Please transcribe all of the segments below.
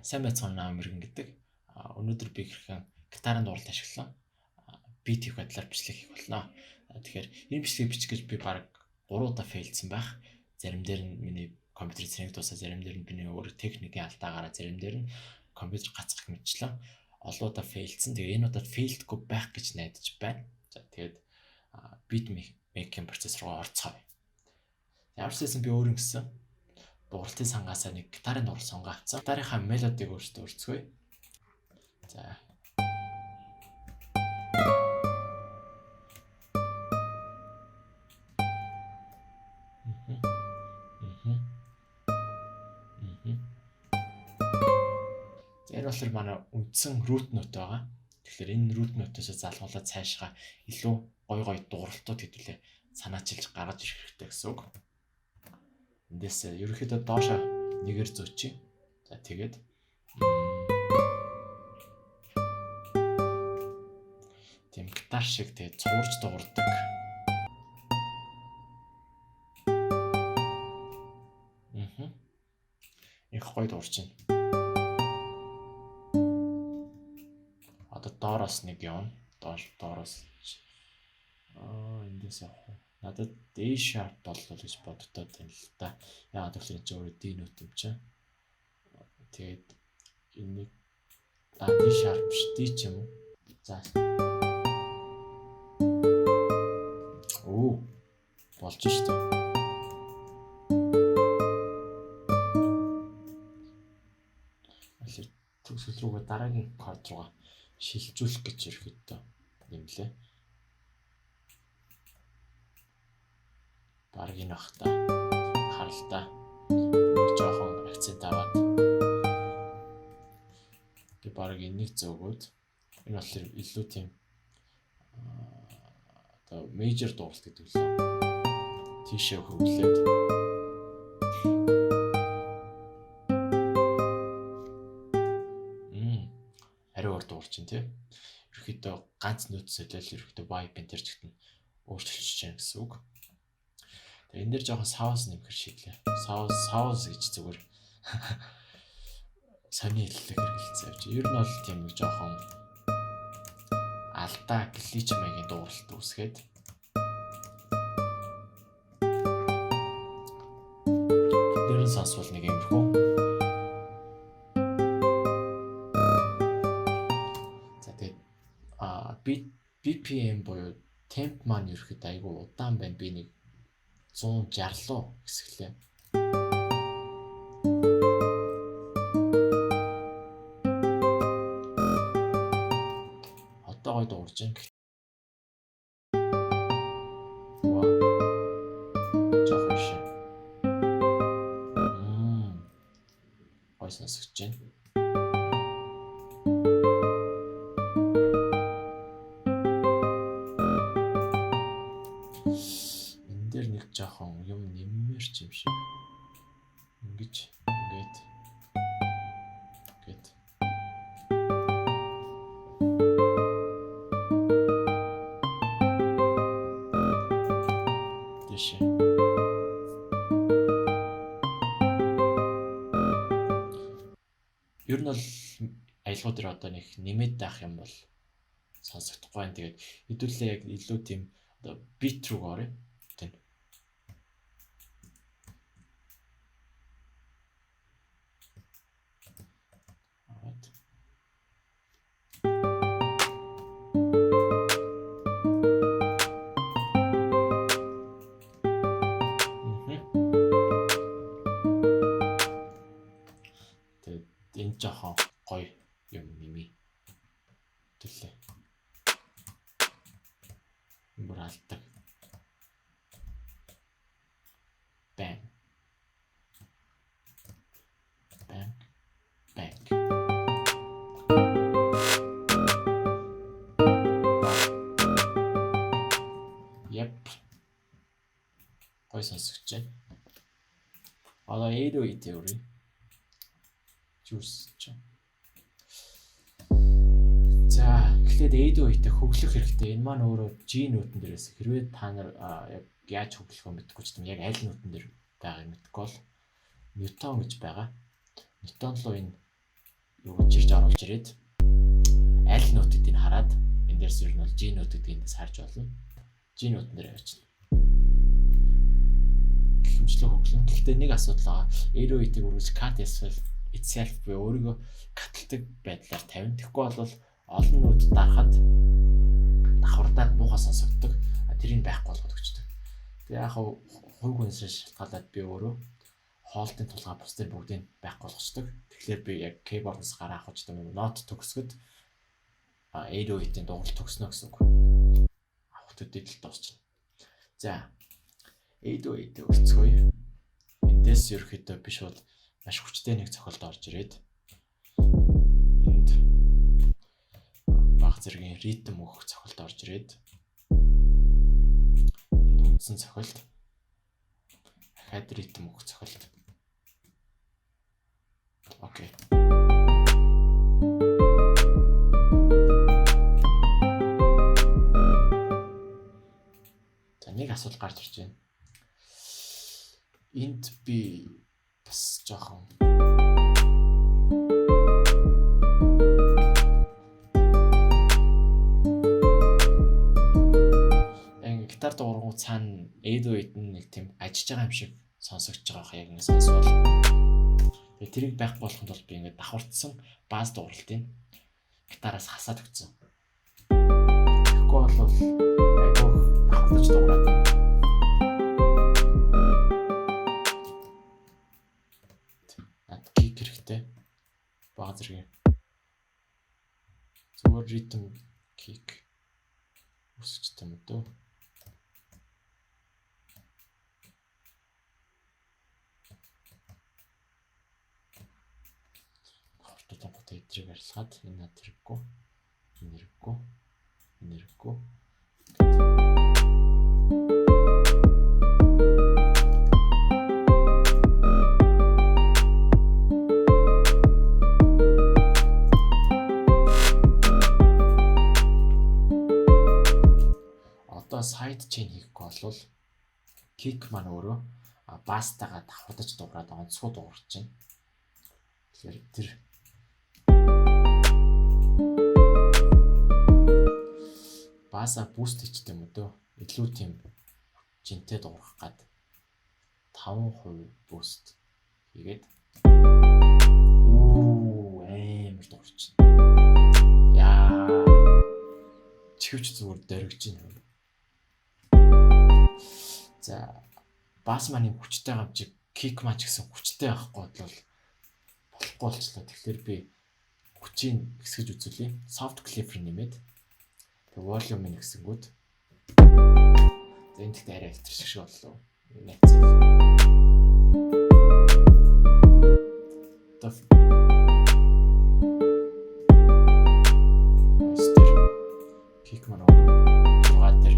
Сайн байцгаана Намиргэн гэдэг. Өнөөдөр би хэрхэн гитарын дууралт ашиглан бит хийх байдлаар бичлэг хийх болно. Тэгэхээр энэ бичлэгийг бичих гэж би баг 3 удаа фейлдсэн байх. Зарим дээр нь миний компьютерийн цэнэг тусаа, зарим дээр нь миний өөр техникийн алдаагаараа, зарим дээр нь компьютер гацхах мэтчлэн олон удаа фейлдсэн. Тэгээ энэ удаад фейлдгүй байх гэж найдаж байна. За тэгээд бит мейкинг процесс руу орцгоё. Ямар ч байсан би өөр юм гисэн. Дууралтын сангаасаа нэг гитарын дуурал сонгоо авцсан. Гитарынхаа мелодиг өөртөө өрцгөөе. За. Энэ болохоор манай үндсэн root note байгаа. Тэгэхээр энэ root note-оос залгуулаад цаашгаа илүү гой дууралтууд хэдүүлээ санаачилж гаргаж ирэх хэрэгтэй гэсэн үг. Эндээс ерөөхдөө доошо нэгээр зөөчий. За тэгээд тийм гитар шиг тэгээд цуурж дуурдаг. Их гоё дуурч байна. Одоо доороос нэг явна. Доороос эндээс явах уу? Надад D sharp боллоо гэж боддоо тань л та. Яагаад гэвэл энэ өөрөө D note юм чинь. Тэгээд энийг D sharp биш D ч юм уу. За. Оо. Болж штэ. Тэгэхээр төгсөл рүүгээ дараагийн корд руугаа шилжүүлэх гэж ирэхэд нэмлээ. Бараг энэ бах та харалтаа нэг жоохон акцент аваад би бараг энийг зөөгөөд энэ болохоор илүү тийм одоо major дууралт гэдэг лөө тийшээ хөвлөөд ари өөр дуурч чинь тий ерөөхдөө ганц нөт солиол ерөөхдөө vibe энэ төр чигт нь өөрчилж чинь гэсэн үг. Энэ дэр жоохон саус нэмэх шийдлээ. Саус гэж зүгээр сони хэллэг хэрэгэлцээ явж. Ер нь бол тийм нэг жоохон алдаа глич маягийн дууралт үүсгээд дэрэн сонсвол нэг юмрхүү. За тэгээд BPM буюу temp маань ерөөхдөө айгүй удаан байна. Би нэг 160 луу хэсгэлээ. Одоо гоё дуурж байна. Вау. Жохоо шин. Гоё сонсогч байна. Жоохон юм нэммэр ч юм шиг. Ингээд Дэшээ. Ер нь бол аялгууд дээр одоо нэг нэмээд байх юм бол сонсогдохгүй байна. Тэгээд хэдүүлээ яг илүү тийм одоо бит рүү орё. Энэ жоохон гоё юм нэмий. Төлөө. Бүр алдаг. Bang. Yep. Гоё сонсогч байна. Одоо 808 теори. Juice ч. За, эхлээд 808-тэй хөглөх хэрэгтэй. Энэ маань өөрөө G нотон дээрээс хэрвээ та нар яг яаж хөглөх вэ мэдэхгүй ч юм яг аль нотон дээр байгааг мэдэхгүй бол Newton гэж байгаа. Newton руу энэ юу гэж ирж оруулж ирээд аль нот гэдгийг хараад энэ дээрс ер нь бол G нот гэдгийг эндээс харж болно. G нотн дээр явчихна. Хэмжлэг хөглөн. Гэхдээ нэг асуудал байгаа. 808-ийг үргэлж cut itself буюу өөрийгөө каталдаг байдлаар тавина. Тэгэхгүй бол олон нот дарахад давхардаад муухай сонсогддог. Тэрийг байхгүй болгоод өгчдөг. Тэгээ яг хувь хүнээс шалтгаалаад би өөрөө хоолтын тулгаа бусдын бүгдийг байхгүй болгочдөг. Тэгэхээр би яг keyboard-аас гараа авахчдаг юм. Нот төгсгöd 808-ийн дугуйлт төгснө гэсэн үг. Авах төдийдэл дуусчихна. За 808-ийг өрцгөөе. Эндээс ерөөхдөө би шууд маш хүчтэй нэг цохилт орж ирээд энд баг зэргийн ритм өгөх цохилт орж ирээд энд үндсэн цохилт дахиад ритм өгөх цохилт. Окей. За нэг асуудал гарч ирж байна. Энд би бас жоохон гитар дуургуу цаана 808 нэг тийм ажиж байгаа юм шиг сонсогдож байгаа яг ингэ сонсвол тэгээ тэрийг байх болохын тулд би ингэ давхардсан бааз дууралтыг гитараас хасаад өгсөн. Тэгэхгүй бол айгүй давхардаж дуурайд байна. Над кик хэрэгтэй бааз зэрэг зүгээр ритм кик үсчтэй юм дөө. Тотогтой эдрийг арилгаад энэ над хэрэггүй. Энэ хэрэггүй. Энэ хэрэггүй. Одоо side chain хийхгүй бол kick маань өөрөө бастагаа давхардаж дуурайд онцгой дуурч байна. Тэгэхээр тэр баса буст хийчтэй юм дөө. Илүү тийм жинтэй дуурах гад 5% буст хийгээд амар дуурч. Яа. Чивч зүгээр дөргиж байна. За бас маань хүчтэй гамжиг кик мач гэсэн хүчтэй байхгүй бол болохгүй болчлоо. Тэгэхээр би хүчийг хэсгэж үзүүлье. Soft clipper нэмээд тэг volume-ыг нэгсэнгүүд. За энэ тэгт арай илтэр шиг боллоо. Нэцэл. Стер. Кик маань ураад дээр.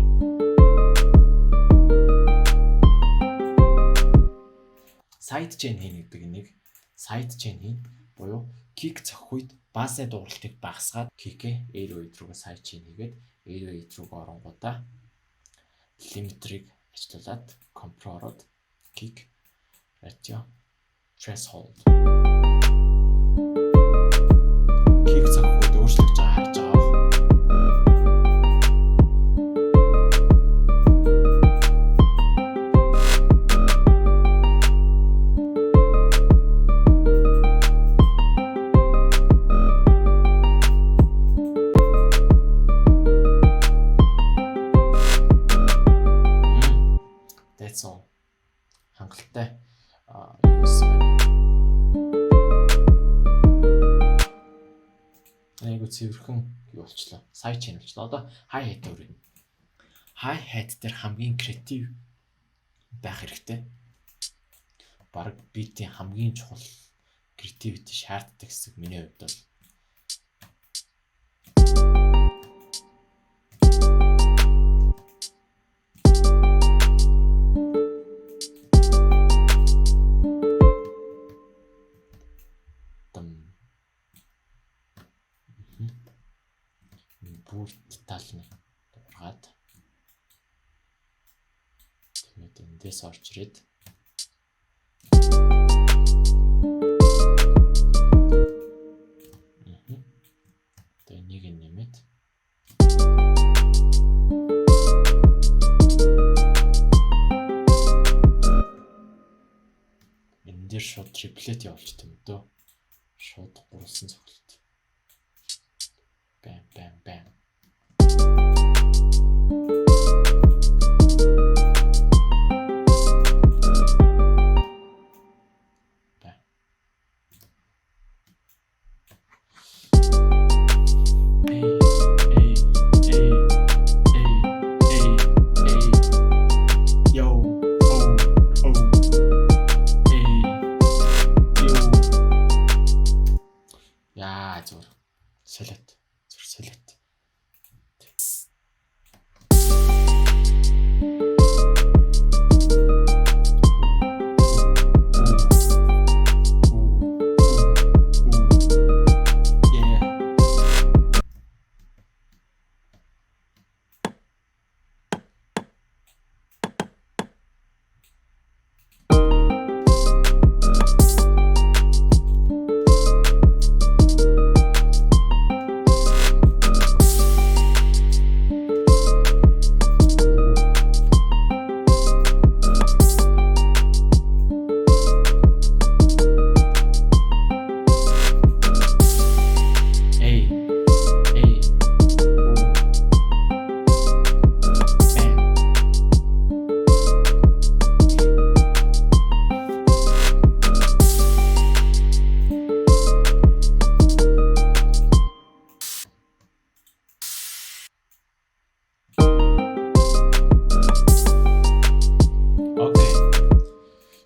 Side chain хийнэ гэдэг нэг side chain хийн буюу кик цохих үед баасны дууралтыг багасгаад кикээ 808 руугаа side chain хийгээд 808 руугаа оронгуудаа лимитрийг ажиллуулад компророод kick ratio threshold kick цохих үед өөрчлөгдөж байгаа харж байгаа. Хангалттай айгу цэвэрхэн юу болчлоо. Side chain болчлоо. Одоо hi hat өрөө. Hi hat дээр хамгийн креатив байх хэрэгтэй. Бараг битийн хамгийн чухал креативити шаарддаг хэсэг миний хувьд бол бүр детальны дуургаад тэгээд эндээс орж ирээд Шууд гурвалсан цогцолт. Бам бам бам. Солиот. Зүр солиот.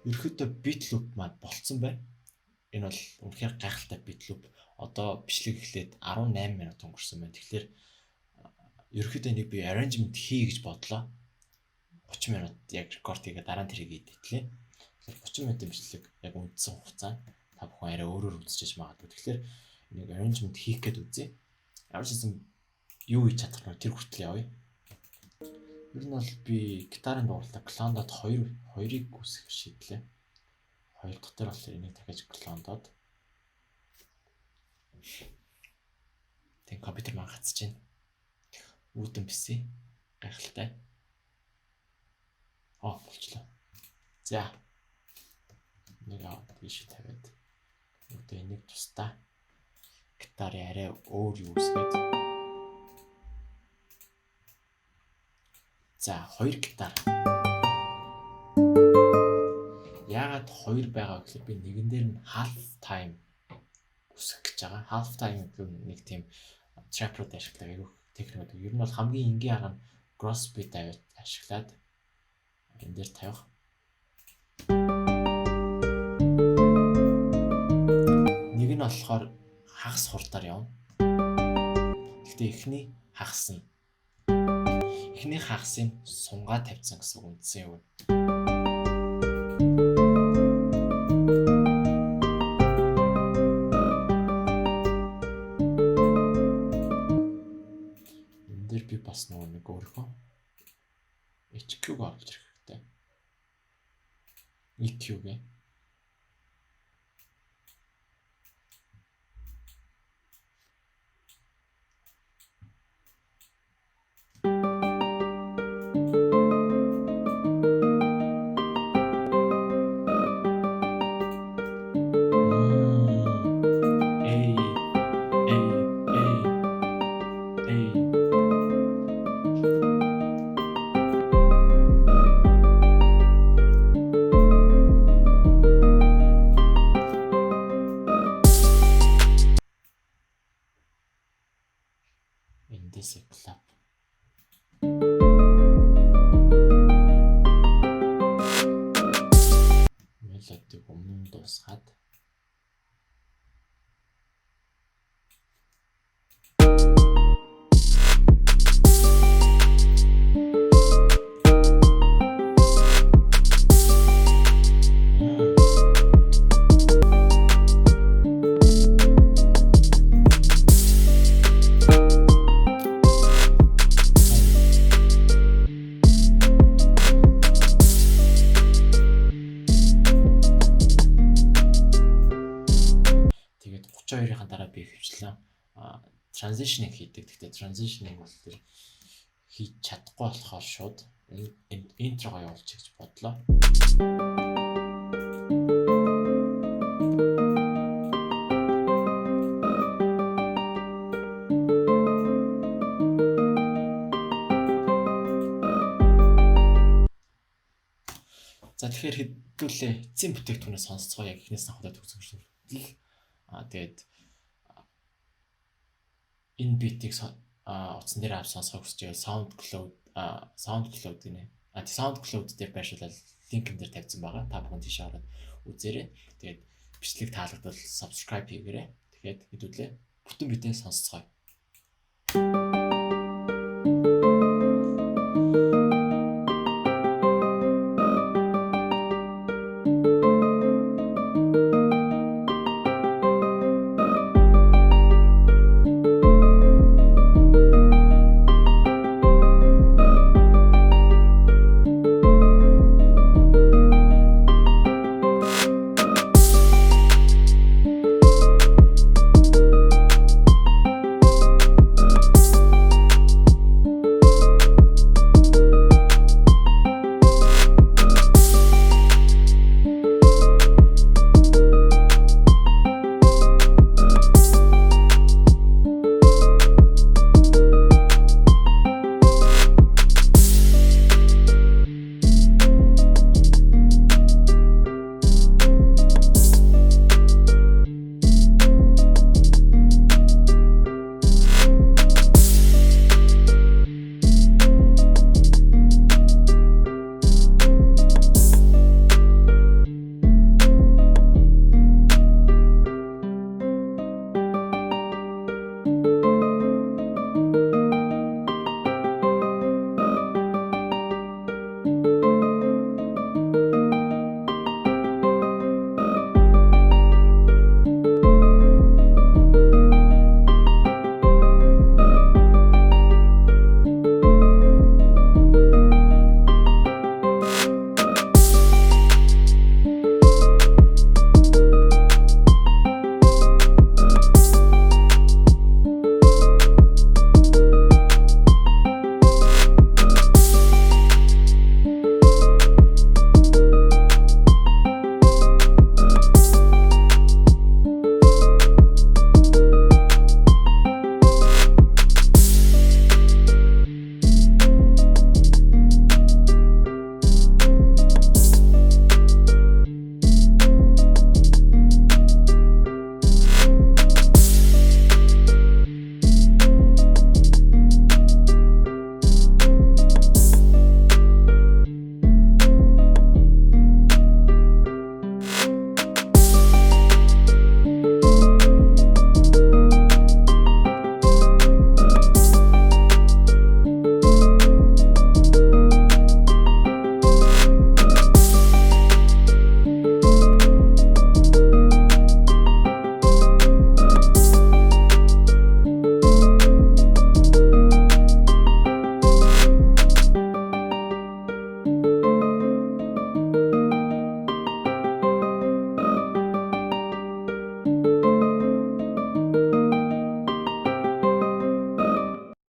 Ерөөхдөө бит луп маань болцсон байна. Энэ бол үнэхээр гайхалтай бит луп. Одоо бичлэг эхлээд 18 минут өнгөрсөн байна. Тэгэхээр ерөөхдөө нэг би arrangement хий гэж бодлоо. 30 минут яг рекорд хийгээд дараа нь тэрийг эдитлээ. Тэгэхээр 30 минутын бичлэг яг үндсэн хугацаа та бүхэн арай өөрөөр үзчихэж магадгүй. Тэгэхээр нэг arrangement хийх гээд үзье. Ямар ч юм юу хийж чадах нь тэр хүртэл явъя. Ер нь бол би гитарын дугуйлалтаа клондод 2-ыг үүсгэх шийдлээ. 2 дотор болохоор энийг дахиж клондод. Тэг компьютер маань гацж байна. Үүдэн бисээ. Гайхалтай. Болчлоо. За. Нэг тийш тавиад. Үүдээ энийг тустаа. Гитарын арай өөр юу үүсгээд. За 2 гитар. Яагаад 2 байгаа гэхээр би нэгэн дээр нь half time үсгэх гэж байгаа. Half time гэдэг нэг тийм trap руу ашиглах айгүй техник байдаг. Ер нь бол хамгийн энгийн арга нь gross beat ашиглаад энэ дээр тавих. Нэг нь болохоор хагас хурдаар явна. Гэхдээ эхний хагас нь эхний хагасыг сунгаа тавьсан гэсэн үндсэн юм. Энд дээр би бас нэг өөрийнхөө HQ-г оруулж ирэх хэрэгтэй. EQ-г. Эндээс клап. Мелодиг өмнө дуусгаад би хөвчлээ. Transition-ыг хийдэг. Гэхдээ transition-ыг бол тэр хийж чадахгүй болохоор шууд интрогоо явуулчих гэж бодлоо. тэгэхээр хэдүүлээ эцсийн бүтээгдэхүүнээ сонсцгоо яг эхнээс нь хаваад үзсэн шүү. Тэгээд энэ битийг утсан дээр авч сонсох хүсэж байвал SoundCloud гинэ. SoundCloud дээр байршуулаад линкэн дээр тавьсан байгаа. Та бүхэн тийш ороод үзээрэй. Тэгээд бичлэг таалагдвал subscribe хийгээрэй. Тэгээд хэдүүлээ бүтэн битээн сонсцгоо.